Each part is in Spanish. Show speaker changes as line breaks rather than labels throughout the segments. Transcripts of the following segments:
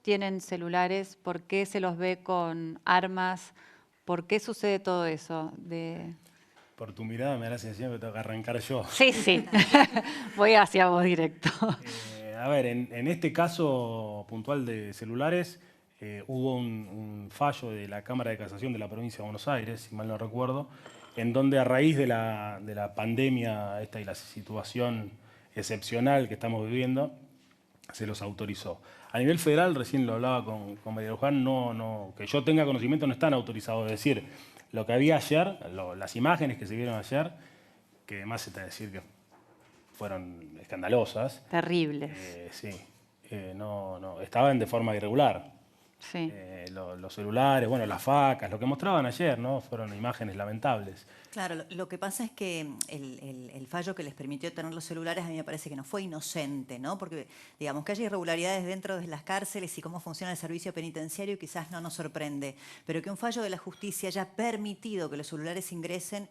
tienen celulares? ¿Por qué se los ve con armas? ¿Por qué sucede todo eso?
Por tu mirada me da la sensación que tengo que arrancar yo.
Sí, sí. Voy hacia vos directo.
A ver, en este caso puntual de celulares, hubo un fallo de la Cámara de Casación de la Provincia de Buenos Aires, si mal no recuerdo, en donde a raíz de la pandemia esta y la situación excepcional que estamos viviendo, se los autorizó. A nivel federal, recién lo hablaba con María Luján, que yo tenga conocimiento no están autorizados. Es decir, lo que había ayer, las imágenes que se vieron ayer, que además se está decir que fueron escandalosas.
Terribles.
Sí, estaban de forma irregular.
Sí.
Los celulares, bueno, las facas, lo que mostraban ayer, ¿no? Fueron imágenes lamentables.
Claro, lo que pasa es que el fallo que les permitió tener los celulares a mí me parece que no fue inocente, ¿no? Porque, digamos, que haya irregularidades dentro de las cárceles y cómo funciona el servicio penitenciario quizás no nos sorprende, pero que un fallo de la justicia haya permitido que los celulares ingresen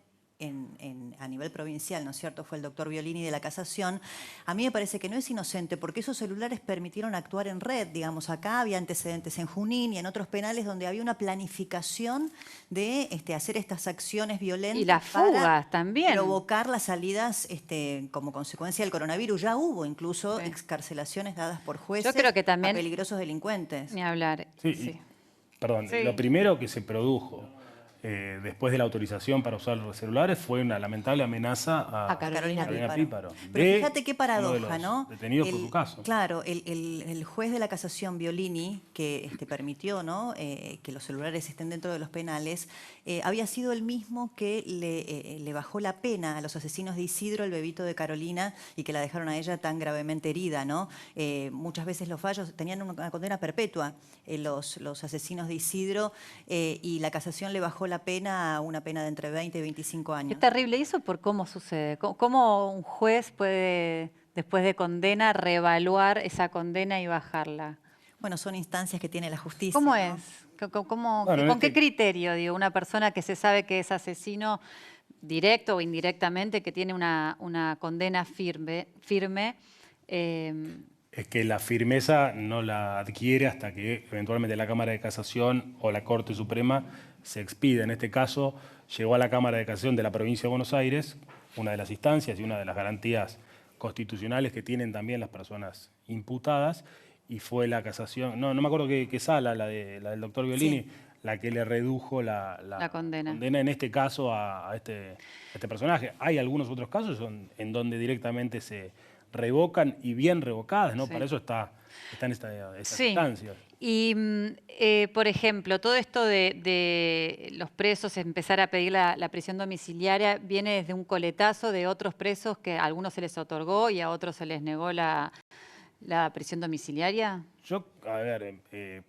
a nivel provincial, ¿no es cierto? Fue el doctor Violini de la Casación. A mí me parece que no es inocente porque esos celulares permitieron actuar en red. Digamos, acá había antecedentes en Junín y en otros penales donde había una planificación de hacer estas acciones violentas.
Y las fugas también.
Provocar las salidas como consecuencia del coronavirus. Ya hubo incluso excarcelaciones dadas por jueces.
Yo creo que también,
a peligrosos delincuentes.
Ni hablar.
Sí. Perdón, lo primero que se produjo después de la autorización para usar los celulares fue una lamentable amenaza a
Carolina
Píparo.
Pero fíjate qué paradoja,
¿no? Detenidos por su caso.
Claro, el juez de la Casación, Violini, que permitió, ¿no? Que los celulares estén dentro de los penales, había sido el mismo que le bajó la pena a los asesinos de Isidro, el bebito de Carolina, y que la dejaron a ella tan gravemente herida, ¿no? Muchas veces los fallos tenían una condena perpetua, los asesinos de Isidro, y la Casación le bajó la pena a una pena de entre 20 y 25 años.
Qué terrible. ¿Y eso por cómo sucede? ¿Cómo un juez puede, después de condena, reevaluar esa condena y bajarla?
Bueno, son instancias que tiene la justicia.
¿Cómo
¿no?
es? ¿Con qué criterio, digo, una persona que se sabe que es asesino directo o indirectamente, que tiene una condena firme,
es que la firmeza no la adquiere hasta que eventualmente la Cámara de Casación o la Corte Suprema se expide? En este caso, llegó a la Cámara de Casación de la Provincia de Buenos Aires, una de las instancias y una de las garantías constitucionales que tienen también las personas imputadas, y fue la casación, no me acuerdo qué sala, la del doctor Violini, sí, la que le redujo la condena en este caso a este personaje. Hay algunos otros casos en donde directamente se revocan, y bien revocadas, ¿no? Sí. Para eso están estas
sí.
instancias.
Y, por ejemplo, todo esto de los presos empezar a pedir la prisión domiciliaria, ¿viene desde un coletazo de otros presos que a algunos se les otorgó y a otros se les negó la prisión domiciliaria?
Yo, a ver,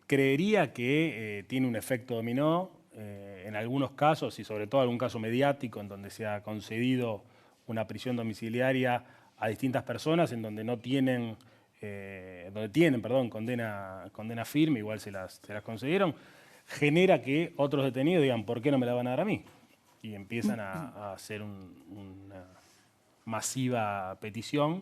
creería que tiene un efecto dominó en algunos casos, y sobre todo algún caso mediático en donde se ha concedido una prisión domiciliaria a distintas personas en donde no tienen, condena firme, igual se las concedieron, genera que otros detenidos digan, ¿por qué no me la van a dar a mí? Y empiezan a hacer una masiva petición.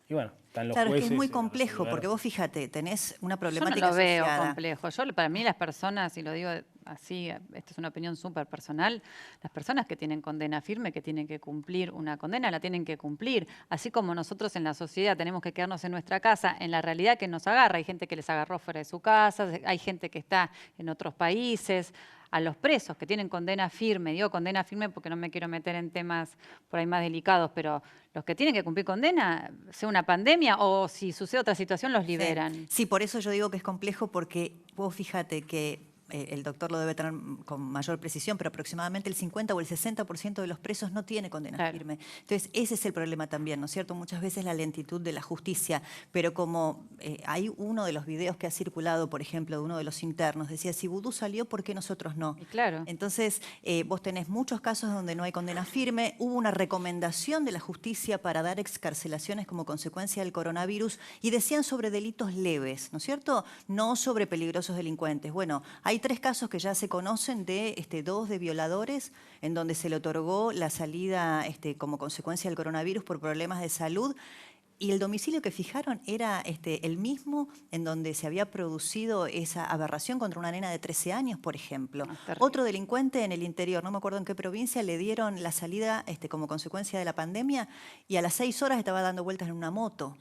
Y bueno, están los jueces.
Claro, es que es muy complejo, porque vos fíjate, tenés una problemática
asociada. Yo no lo veo
asociada.
complejo. Para mí las personas, y lo digo así, esta es una opinión súper personal, las personas que tienen condena firme, que tienen que cumplir una condena, la tienen que cumplir. Así como nosotros en la sociedad tenemos que quedarnos en nuestra casa, en la realidad que nos agarra. Hay gente que les agarró fuera de su casa, hay gente que está en otros países. A los presos que tienen condena firme, digo condena firme porque no me quiero meter en temas por ahí más delicados, pero los que tienen que cumplir condena, sea una pandemia o si sucede otra situación, los liberan.
Sí, por eso yo digo que es complejo, porque vos fíjate que el doctor lo debe tener con mayor precisión, pero aproximadamente el 50 o el 60% de los presos no tiene condena firme. Entonces, ese es el problema también, ¿no es cierto? Muchas veces la lentitud de la justicia, pero como hay uno de los videos que ha circulado, por ejemplo, de uno de los internos, decía, si Vudú salió, ¿por qué nosotros no?
Y claro.
Entonces, vos tenés muchos casos donde no hay condena firme, hubo una recomendación de la justicia para dar excarcelaciones como consecuencia del coronavirus, y decían sobre delitos leves, ¿no es cierto? No sobre peligrosos delincuentes. Bueno, hay 3 casos que ya se conocen de 2 de violadores en donde se le otorgó la salida como consecuencia del coronavirus por problemas de salud. ¿Y el domicilio que fijaron era el mismo en donde se había producido esa aberración contra una nena de 13 años, por ejemplo? Otro delincuente en el interior, no me acuerdo en qué provincia, le dieron la salida como consecuencia de la pandemia y a las 6 horas estaba dando vueltas en una moto.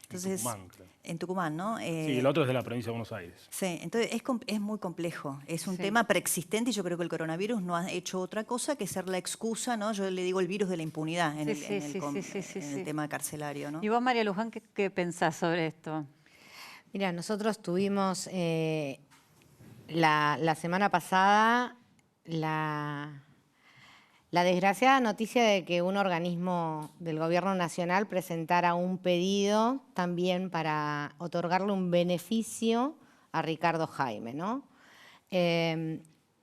Entonces,
en Tucumán, creo.
En Tucumán, ¿no?
Sí, el otro es de la provincia de Buenos Aires.
Sí, entonces es muy complejo. Es un
Sí.
tema preexistente y yo creo que el coronavirus no ha hecho otra cosa que ser la excusa, ¿no? Yo le digo el virus de la impunidad en el tema carcelario, ¿no?
¿Y vos, María Luján, qué pensás sobre esto?
Mira, nosotros tuvimos la semana pasada la desgraciada noticia de que un organismo del Gobierno Nacional presentara un pedido también para otorgarle un beneficio a Ricardo Jaime, ¿no?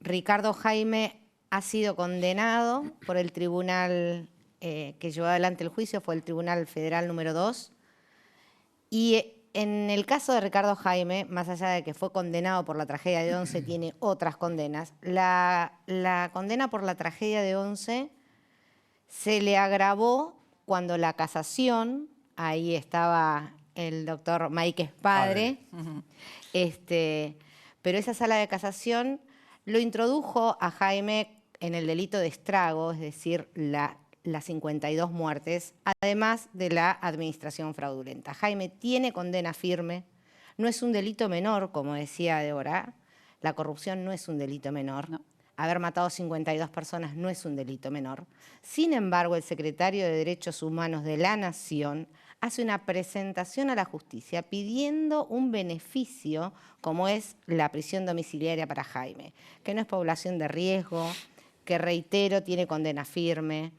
Ricardo Jaime ha sido condenado por el tribunal que llevó adelante el juicio, fue el Tribunal Federal número 2, y en el caso de Ricardo Jaime, más allá de que fue condenado por la tragedia de Once, tiene otras condenas. La condena por la tragedia de Once se le agravó cuando la casación, ahí estaba el doctor Máiquez Padre, pero esa sala de casación lo introdujo a Jaime en el delito de estrago, es decir, las 52 muertes, además de la administración fraudulenta. Jaime tiene condena firme, no es un delito menor, como decía Débora, la corrupción no es un delito menor, no. Haber matado 52 personas no es un delito menor. Sin embargo, el secretario de Derechos Humanos de la Nación hace una presentación a la justicia pidiendo un beneficio, como es la prisión domiciliaria para Jaime, que no es población de riesgo, que reitero, tiene condena firme.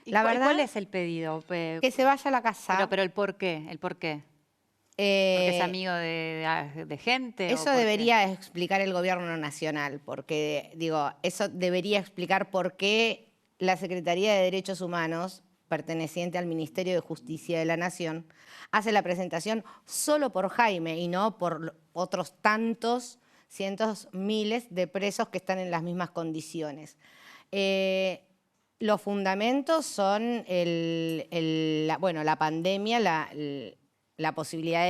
La verdad, ¿cuál es el pedido?
Que se vaya a la casa.
Pero el por qué, ¿Porque es amigo de gente?
Eso debería explicar el Gobierno Nacional, porque, digo, eso debería explicar por qué la Secretaría de Derechos Humanos, perteneciente al Ministerio de Justicia de la Nación, hace la presentación solo por Jaime y no por otros tantos, cientos, miles de presos que están en las mismas condiciones. Los fundamentos son la pandemia, la posibilidad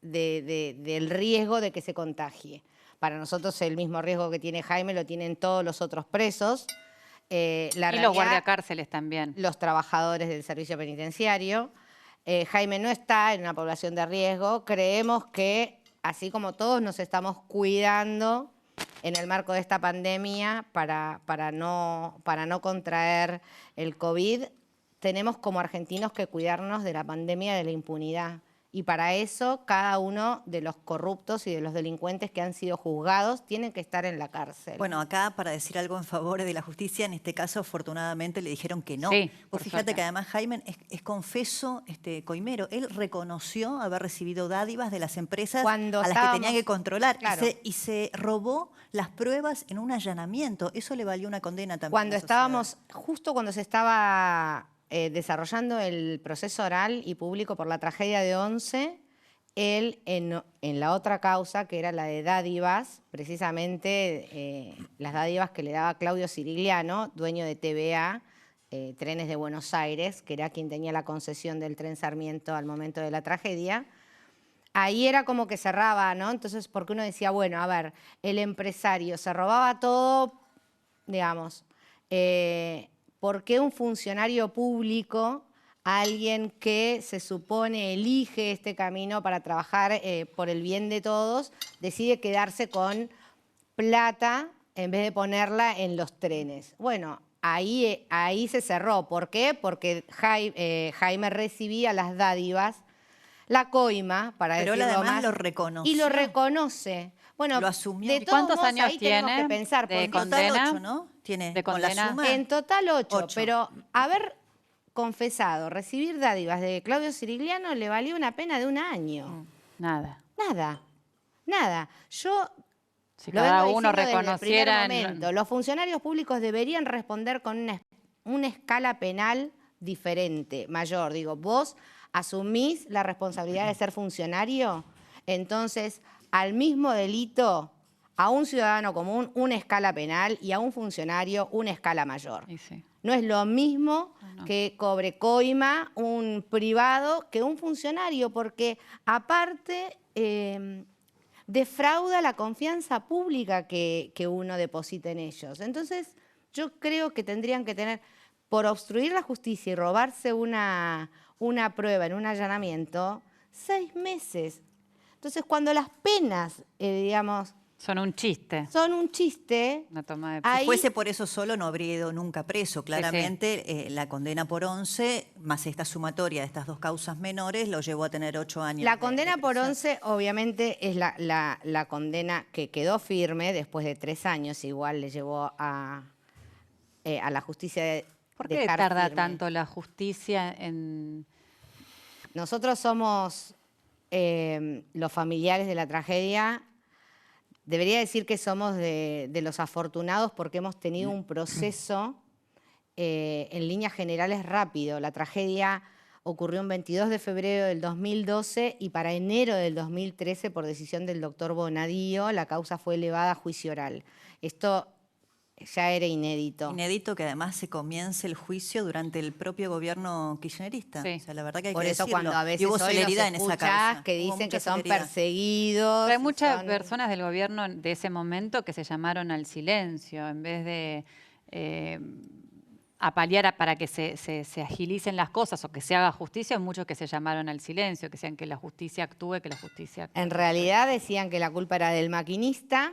del riesgo de que se contagie. Para nosotros el mismo riesgo que tiene Jaime lo tienen todos los otros presos.
Y los guardiacárceles también.
Los trabajadores del servicio penitenciario. Jaime no está en una población de riesgo. Creemos que, así como todos nos estamos cuidando en el marco de esta pandemia para no contraer el COVID, tenemos como argentinos que cuidarnos de la pandemia de la impunidad. Y para eso cada uno de los corruptos y de los delincuentes que han sido juzgados tienen que estar en la cárcel.
Bueno, acá para decir algo en favor de la justicia, en este caso afortunadamente le dijeron que no.
Sí,
Vos fíjate que además Jaime es confeso coimero. Él reconoció haber recibido dádivas de las empresas a las que tenía que controlar.
Claro.
Y se robó las pruebas en un allanamiento. Eso le valió una condena también.
Cuando estábamos, justo cuando se estaba desarrollando el proceso oral y público por la tragedia de Once, él en la otra causa, que era la de dádivas, precisamente las dádivas que le daba Claudio Sirigliano, dueño de TVA, Trenes de Buenos Aires, que era quien tenía la concesión del tren Sarmiento al momento de la tragedia, ahí era como que cerraba, ¿no? Entonces, porque uno decía, bueno, a ver, el empresario se robaba todo, digamos, ¿por qué un funcionario público, alguien que se supone elige este camino para trabajar por el bien de todos, decide quedarse con plata en vez de ponerla en los trenes? Bueno, ahí se cerró. ¿Por qué? Porque Jaime recibía las dádivas, la coima, para
decirlo más. Pero él además lo reconoció.
Y lo reconoce. Bueno,
lo asumió.
¿De cuántos años
ahí
tiene
tenemos que pensar,
de
porque
condena?
En total 8, ¿no? Tiene
de
con la
condena.
suma.
En total 8, pero haber confesado recibir dádivas de Claudio Sirigliano le valió una pena de 1 año.
Nada.
Nada. Yo
Si
lo
cada
vengo
uno
diciendo desde el primer
reconociera...
momento. Los funcionarios públicos deberían responder con una escala penal diferente, mayor. Digo, vos asumís la responsabilidad de ser funcionario, entonces al mismo delito a un ciudadano común una escala penal y a un funcionario una escala mayor.
Y sí.
No es lo mismo
No.
que cobre coima un privado que un funcionario, porque aparte defrauda la confianza pública que uno deposita en ellos. Entonces, yo creo que tendrían que tener, por obstruir la justicia y robarse una prueba en un allanamiento, 6 meses. Entonces, cuando las penas, digamos,
Son un chiste.
son un chiste,
Una toma de...
ahí
Si fuese por eso solo, no habría ido nunca preso. Claramente, la condena por 11, más esta sumatoria de estas 2 causas menores, lo llevó a tener 8 años.
la
de
condena por
prisión.
11 obviamente es la condena que quedó firme después de 3 años, igual le llevó a la justicia de
¿Por qué
dejar
tarda
firme.
tanto la justicia en...?
Nosotros somos los familiares de la tragedia. Debería decir que somos de los afortunados porque hemos tenido un proceso en líneas generales rápido. La tragedia ocurrió un 22 de febrero del 2012 y para enero del 2013, por decisión del doctor Bonadío, la causa fue elevada a juicio oral. Esto ya era inédito.
Inédito que además se comience el juicio durante el propio gobierno kirchnerista.
Sí.
O sea, la verdad que hay
Por
que
eso
decirlo.
cuando a veces
Y hubo
hoy los
celeridad en esa
escuchás
causa.
que
Hubo
dicen
mucha
que son
celeridad.
perseguidos.
Pero hay muchas
son-
personas del gobierno de ese momento que se llamaron al silencio en vez de apalear para que se agilicen las cosas o que se haga justicia, hay muchos que se llamaron al silencio, que decían que la justicia actúe, que la justicia actúe.
En realidad decían que la culpa era del maquinista,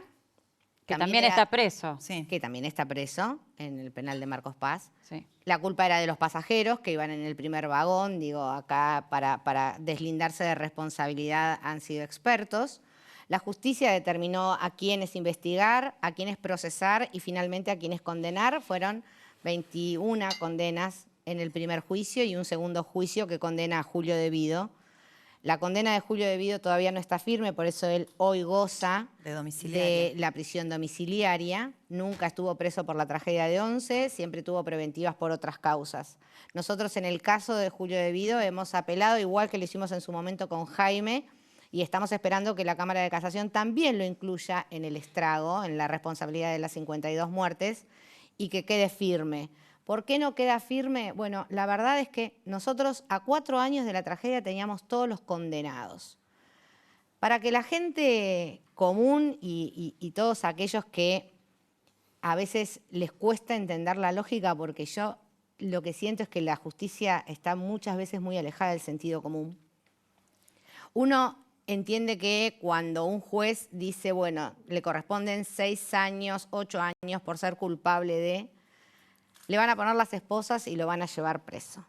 Que también
era-
está preso.
Sí.
que también está preso en el penal de Marcos Paz.
Sí.
La culpa era de los pasajeros que iban en el primer vagón. Digo, acá para deslindarse de responsabilidad han sido expertos. La justicia determinó a quiénes investigar, a quiénes procesar y finalmente a quiénes condenar. Fueron 21 condenas en el primer juicio y un segundo juicio que condena a Julio De Vido. La condena de Julio De Vido todavía no está firme, por eso él hoy goza
De domiciliaria.
de la prisión domiciliaria. Nunca estuvo preso por la tragedia de Once, siempre tuvo preventivas por otras causas. Nosotros en el caso de Julio De Vido hemos apelado, igual que lo hicimos en su momento con Jaime, y estamos esperando que la Cámara de Casación también lo incluya en el estrago, en la responsabilidad de las 52 muertes, y que quede firme. ¿Por qué no queda firme? Bueno, la verdad es que nosotros a 4 años de la tragedia teníamos todos los condenados. Para que la gente común y todos aquellos que a veces les cuesta entender la lógica, porque yo lo que siento es que la justicia está muchas veces muy alejada del sentido común. Uno entiende que cuando un juez dice, bueno, le corresponden 6 años, 8 años por ser culpable de, le van a poner las esposas y lo van a llevar preso.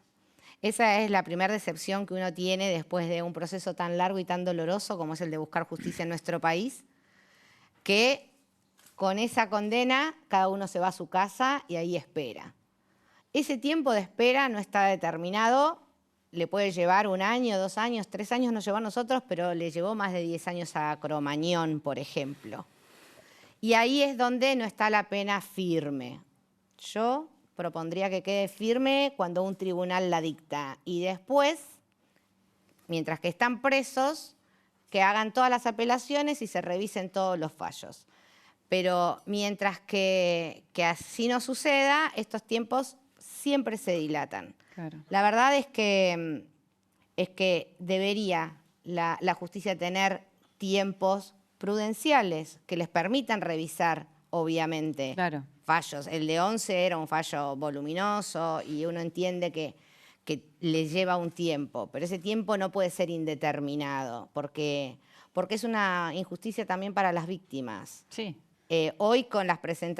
Esa es la primera decepción que uno tiene después de un proceso tan largo y tan doloroso como es el de buscar justicia en nuestro país, que con esa condena cada uno se va a su casa y ahí espera. Ese tiempo de espera no está determinado, le puede llevar 1 año, 2 años, 3 años nos llevó a nosotros, pero le llevó más de 10 años a Cromañón, por ejemplo. Y ahí es donde no está la pena firme. Yo propondría que quede firme cuando un tribunal la dicta y después, mientras que están presos, que hagan todas las apelaciones y se revisen todos los fallos. Pero mientras que así no suceda, estos tiempos siempre se dilatan.
Claro.
La verdad es que debería la justicia tener tiempos prudenciales que les permitan revisar, obviamente,
Claro.
fallos. El de Once era un fallo voluminoso y uno entiende que le lleva un tiempo, pero ese tiempo no puede ser indeterminado porque es una injusticia también para las víctimas.
Sí.
Hoy con las presentaciones